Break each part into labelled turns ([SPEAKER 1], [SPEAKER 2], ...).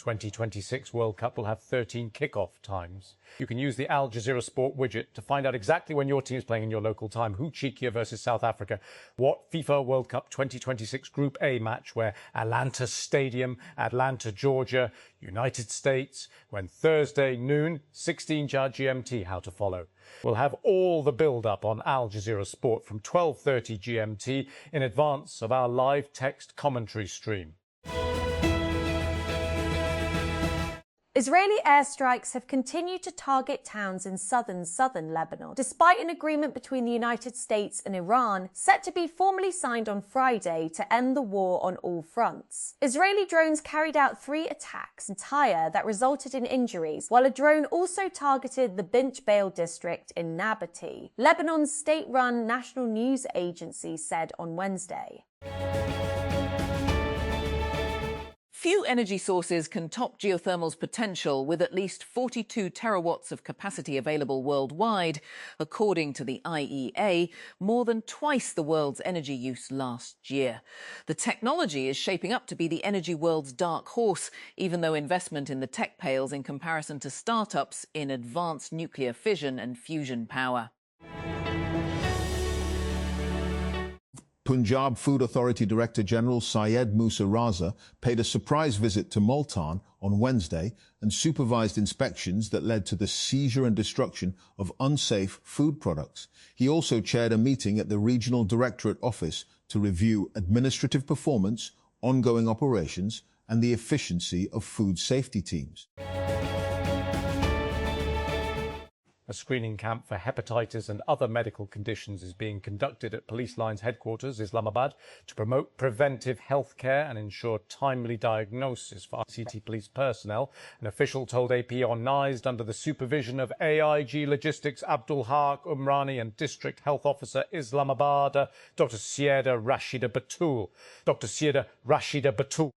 [SPEAKER 1] 2026 World Cup will have 13 kickoff times. You can use the Al Jazeera Sport widget to find out exactly when your team is playing in your local time, who Czechia versus South Africa, what FIFA World Cup 2026 Group A match where Atlanta Stadium, Atlanta, Georgia, United States, when Thursday noon, 16 GMT, how to follow. We'll have all the build-up on Al Jazeera Sport from 12:30 GMT in advance of our live text commentary stream.
[SPEAKER 2] Israeli airstrikes have continued to target towns in southern Lebanon, despite an agreement between the United States and Iran set to be formally signed on Friday to end the war on all fronts. Israeli drones carried out 3 attacks in Tyre that resulted in injuries, while a drone also targeted the Bint Bail district in Nabatea, Lebanon's state-run national news agency said on Wednesday.
[SPEAKER 3] Few energy sources can top geothermal's potential, with at least 42 terawatts of capacity available worldwide, according to the IEA, more than twice the world's energy use last year. The technology is shaping up to be the energy world's dark horse, even though investment in the tech pales in comparison to startups in advanced nuclear fission and fusion power.
[SPEAKER 4] Punjab Food Authority Director General Syed Musa Raza paid a surprise visit to Multan on Wednesday and supervised inspections that led to the seizure and destruction of unsafe food products. He also chaired a meeting at the Regional Directorate Office to review administrative performance, ongoing operations, and the efficiency of food safety teams.
[SPEAKER 1] A screening camp for hepatitis and other medical conditions is being conducted at Police Lines Headquarters, Islamabad, to promote preventive health care and ensure timely diagnosis for ICT police personnel. An official told AP organised under the supervision of AIG Logistics Abdul Haq Umrani and District Health Officer Islamabad, Dr. Syeda Rashida Batul. Dr. Syeda Rashida Batul.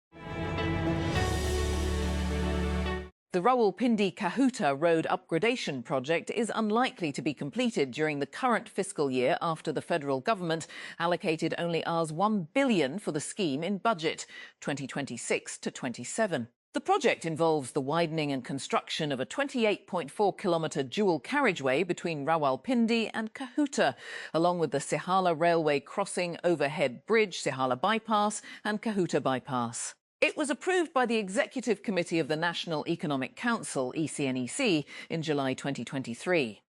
[SPEAKER 3] The Rawalpindi Kahuta road upgradation project is unlikely to be completed during the current fiscal year after the federal government allocated only Rs 1 billion for the scheme in budget 2026 to 27. The project involves the widening and construction of a 28.4-kilometre dual carriageway between Rawalpindi and Kahuta, along with the Sihala Railway crossing overhead bridge, Sihala Bypass and Kahuta Bypass. It was approved by the Executive Committee of the National Economic Council, ECNEC, in July 2023.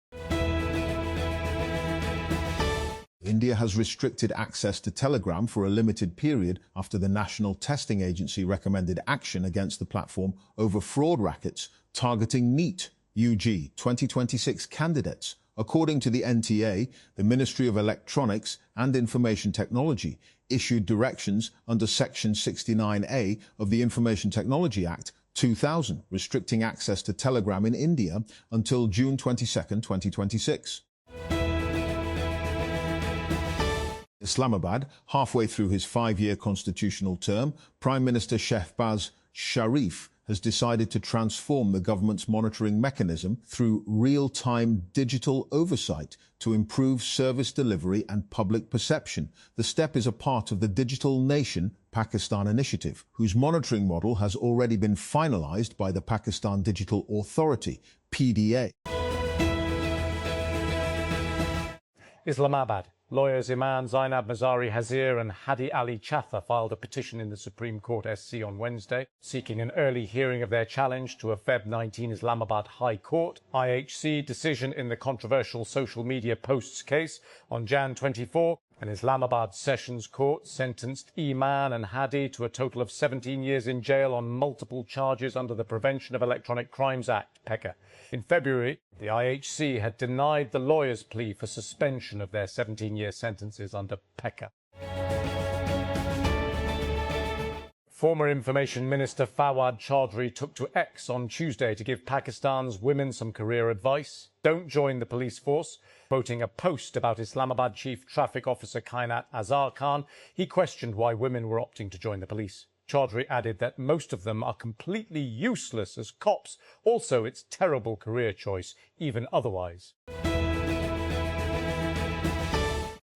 [SPEAKER 4] India has restricted access to Telegram for a limited period after the National Testing Agency recommended action against the platform over fraud rackets targeting NEET UG 2026 candidates. According to the NTA, the Ministry of Electronics and Information Technology issued directions under Section 69A of the Information Technology Act 2000, restricting access to Telegram in India until June 22, 2026. Islamabad, halfway through his 5-year constitutional term, Prime Minister Shehbaz Sharif has decided to transform the government's monitoring mechanism through real-time digital oversight to improve service delivery and public perception. The step is a part of the Digital Nation Pakistan initiative, whose monitoring model has already been finalized by the Pakistan Digital Authority, PDA.
[SPEAKER 1] Islamabad. Lawyers Iman Zainab Mazari Hazir and Hadi Ali Chatha filed a petition in the Supreme Court SC on Wednesday, seeking an early hearing of their challenge to a Feb 19 Islamabad High Court IHC decision in the controversial social media posts case. On Jan 24, an Islamabad Sessions Court sentenced Iman and Hadi to a total of 17 years in jail on multiple charges under the Prevention of Electronic Crimes Act, PECA. In February, the IHC had denied the lawyers' plea for suspension of their 17-year sentences under PECA. Former Information Minister Fawad Chaudhry took to X on Tuesday to give Pakistan's women some career advice. Don't join the police force. Quoting a post about Islamabad Chief Traffic Officer Kainat Azhar Khan, he questioned why women were opting to join the police. Chaudhry added that most of them are completely useless as cops. Also, it's terrible career choice, even otherwise.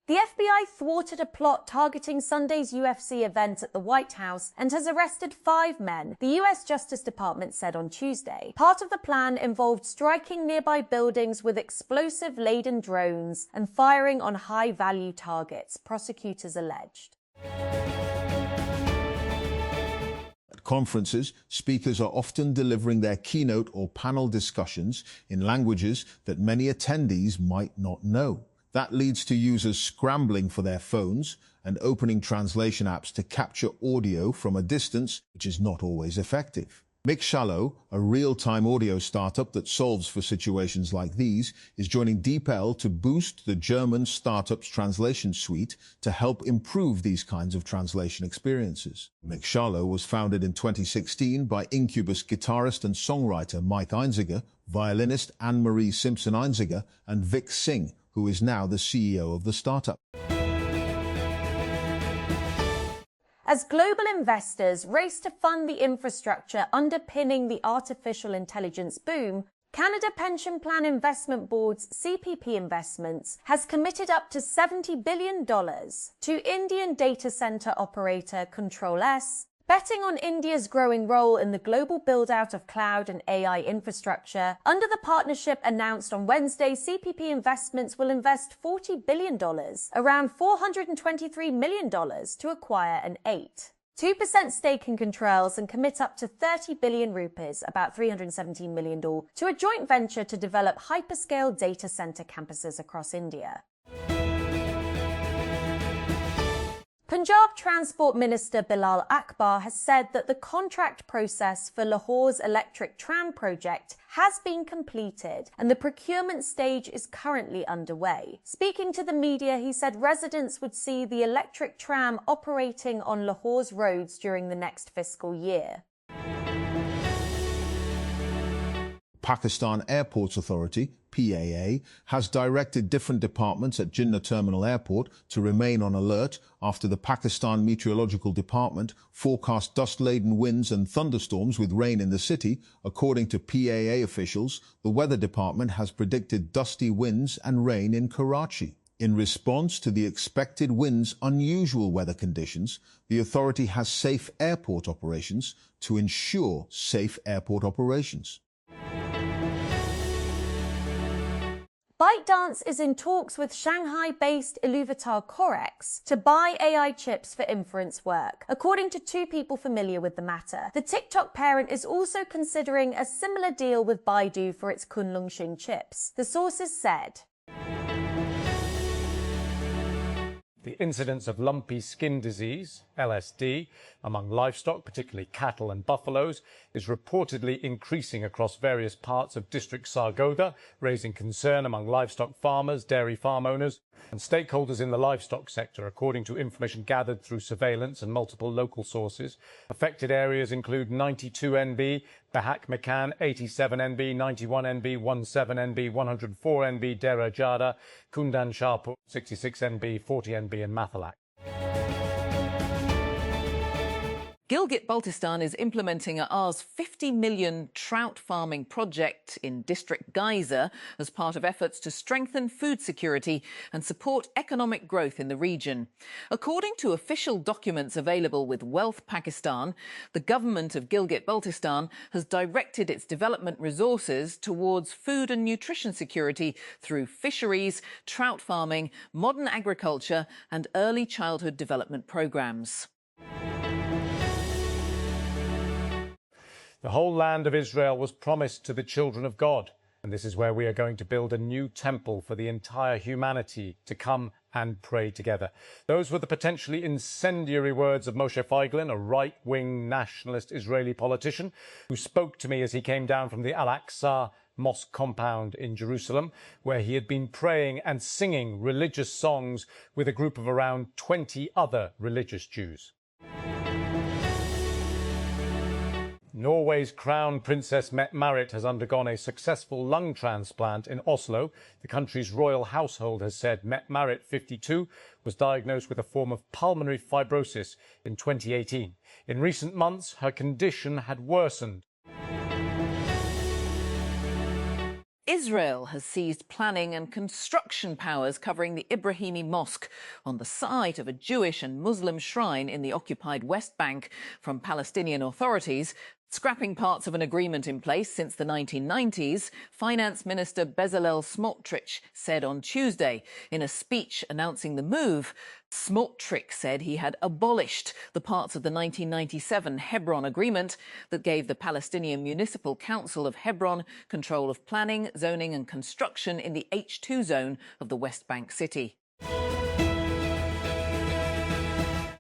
[SPEAKER 2] The FBI thwarted a plot targeting Sunday's UFC event at the White House and has arrested 5 men, the US Justice Department said on Tuesday. Part of the plan involved striking nearby buildings with explosive-laden drones and firing on high-value targets, prosecutors alleged.
[SPEAKER 4] At conferences, speakers are often delivering their keynote or panel discussions in languages that many attendees might not know. That leads to users scrambling for their phones and opening translation apps to capture audio from a distance, which is not always effective. Mixshallow, a real-time audio startup that solves for situations like these, is joining Pehel to boost the German startup's translation suite to help improve these kinds of translation experiences. Mixshallow was founded in 2016 by Incubus guitarist and songwriter Mike Einziger, violinist Anne-Marie Simpson-Einziger, and Vic Singh, who is now the CEO of the startup.
[SPEAKER 2] As global investors race to fund the infrastructure underpinning the artificial intelligence boom, Canada Pension Plan Investment Board's CPP Investments has committed up to $70 billion to Indian data center operator Control-S, betting on India's growing role in the global build-out of cloud and AI infrastructure. Under the partnership announced on Wednesday, CPP Investments will invest $40 billion, around $423 million, to acquire an 2% stake in Controls and commit up to 30 billion rupees, about $317 million, to a joint venture to develop hyperscale data center campuses across India. Punjab Transport Minister Bilal Akbar has said that the contract process for Lahore's electric tram project has been completed and the procurement stage is currently underway. Speaking to the media, he said residents would see the electric tram operating on Lahore's roads during the next fiscal year.
[SPEAKER 4] Pakistan Airports Authority, PAA, has directed different departments at Jinnah Terminal Airport to remain on alert after the Pakistan Meteorological Department forecast dust-laden winds and thunderstorms with rain in the city. According to PAA officials, the weather department has predicted dusty winds and rain in Karachi. In response to the expected wind's unusual weather conditions, the authority has safe airport operations to ensure safe airport operations.
[SPEAKER 2] ByteDance is in talks with Shanghai-based Iluvatar Corex to buy AI chips for inference work, according to 2 people familiar with the matter. The TikTok parent is also considering a similar deal with Baidu for its Kunlunxin chips, the sources said.
[SPEAKER 1] The incidence of lumpy skin disease, LSD, among livestock, particularly cattle and buffaloes, is reportedly increasing across various parts of District Sargodha, raising concern among livestock farmers, dairy farm owners and stakeholders in the livestock sector, according to information gathered through surveillance and multiple local sources. Affected areas include 92 NB, Bahak Mekan, 87 NB, 91 NB, 17 NB, 104 NB, Dera Jada, Kundan Shahpur, 66 NB, 40 NB and Mathalak.
[SPEAKER 3] Gilgit-Baltistan is implementing Rs 50 million trout farming project in District Geyser as part of efforts to strengthen food security and support economic growth in the region. According to official documents available with Wealth Pakistan, the government of Gilgit-Baltistan has directed its development resources towards food and nutrition security through fisheries, trout farming, modern agriculture and early childhood development programs.
[SPEAKER 1] The whole land of Israel was promised to the children of God, and this is where we are going to build a new temple for the entire humanity to come and pray together. Those were the potentially incendiary words of Moshe Feiglin, a right-wing nationalist Israeli politician who spoke to me as he came down from the Al-Aqsa Mosque compound in Jerusalem, where he had been praying and singing religious songs with a group of around 20 other religious Jews. Norway's Crown Princess Mette-Marit has undergone a successful lung transplant in Oslo. The country's royal household has said Mette-Marit, 52, was diagnosed with a form of pulmonary fibrosis in 2018. In recent months, her condition had worsened.
[SPEAKER 3] Israel has seized planning and construction powers covering the Ibrahimi Mosque on the site of a Jewish and Muslim shrine in the occupied West Bank from Palestinian authorities. Scrapping parts of an agreement in place since the 1990s, Finance Minister Bezalel Smotrich said on Tuesday in a speech announcing the move. Smotrich said he had abolished the parts of the 1997 Hebron Agreement that gave the Palestinian Municipal Council of Hebron control of planning, zoning and construction in the H2 zone of the West Bank city.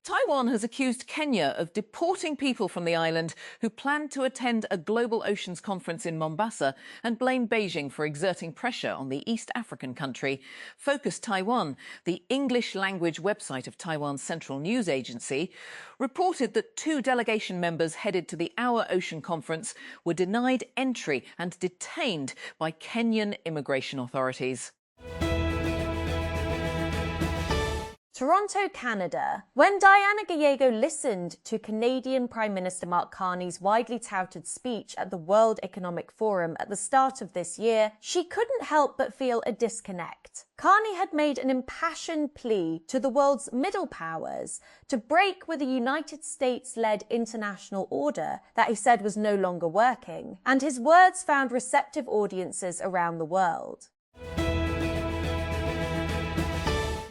[SPEAKER 3] Taiwan has accused Kenya of deporting people from the island who planned to attend a global oceans conference in Mombasa and blamed Beijing for exerting pressure on the East African country. Focus Taiwan, the English language website of Taiwan's central news agency, reported that 2 delegation members headed to the Our Ocean Conference were denied entry and detained by Kenyan immigration authorities.
[SPEAKER 2] Toronto, Canada. When Diana Gallego listened to Canadian Prime Minister Mark Carney's widely touted speech at the World Economic Forum at the start of this year, she couldn't help but feel a disconnect. Carney had made an impassioned plea to the world's middle powers to break with a United States-led international order that he said was no longer working, and his words found receptive audiences around the world.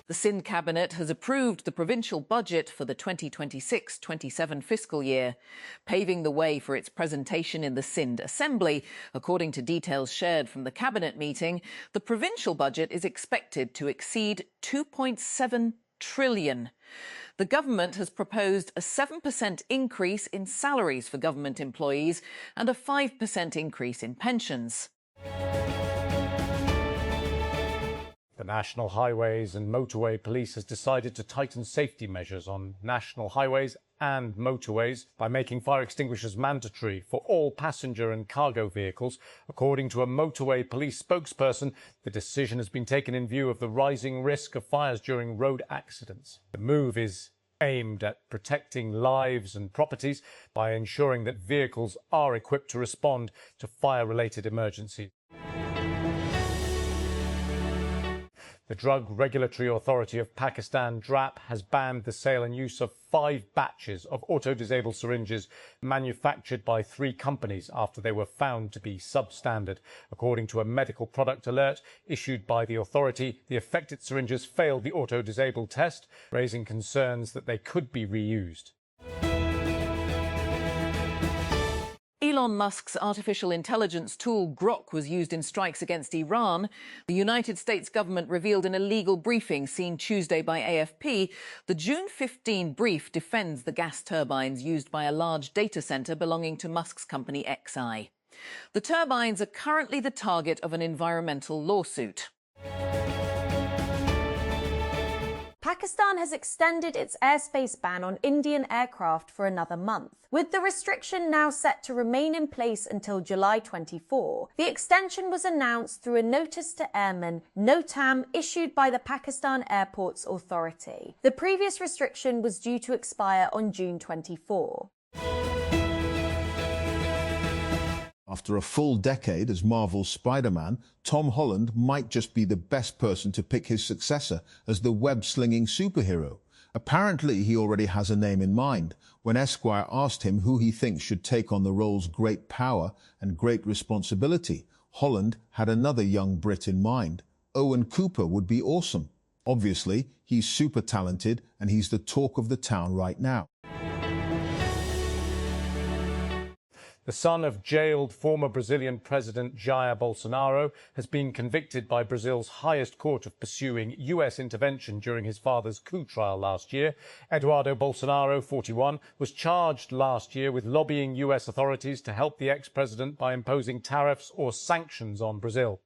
[SPEAKER 3] The Sindh Cabinet has approved the provincial budget for the 2026-27 fiscal year, paving the way for its presentation in the Sindh Assembly. According to details shared from the Cabinet meeting, the provincial budget is expected to exceed $2.7 trillion. The government has proposed a 7% increase in salaries for government employees and a 5% increase in pensions.
[SPEAKER 1] The National Highways and Motorway Police has decided to tighten safety measures on national highways and motorways by making fire extinguishers mandatory for all passenger and cargo vehicles. According to a Motorway Police spokesperson, the decision has been taken in view of the rising risk of fires during road accidents. The move is aimed at protecting lives and properties by ensuring that vehicles are equipped to respond to fire-related emergencies. The Drug Regulatory Authority of Pakistan, DRAP, has banned the sale and use of 5 batches of auto-disabled syringes manufactured by 3 companies after they were found to be substandard. According to a medical product alert issued by the authority, the affected syringes failed the auto-disabled test, raising concerns that they could be reused.
[SPEAKER 3] Elon Musk's artificial intelligence tool Grok was used in strikes against Iran. The United States government revealed in a legal briefing seen Tuesday by AFP. The June 15 brief defends the gas turbines used by a large data centre belonging to Musk's company XI. The turbines are currently the target of an environmental lawsuit.
[SPEAKER 2] Pakistan has extended its airspace ban on Indian aircraft for another month. With the restriction now set to remain in place until July 24, the extension was announced through a notice to airmen, NOTAM, issued by the Pakistan Airports Authority. The previous restriction was due to expire on June 24.
[SPEAKER 4] After a full decade as Marvel's Spider-Man, Tom Holland might just be the best person to pick his successor as the web-slinging superhero. Apparently, he already has a name in mind. When Esquire asked him who he thinks should take on the role's great power and great responsibility, Holland had another young Brit in mind. Owen Cooper would be awesome. Obviously, he's super talented and he's the talk of the town right now.
[SPEAKER 1] The son of jailed former Brazilian President Jair Bolsonaro has been convicted by Brazil's highest court of pursuing US intervention during his father's coup trial last year. Eduardo Bolsonaro, 41, was charged last year with lobbying US authorities to help the ex-president by imposing tariffs or sanctions on Brazil.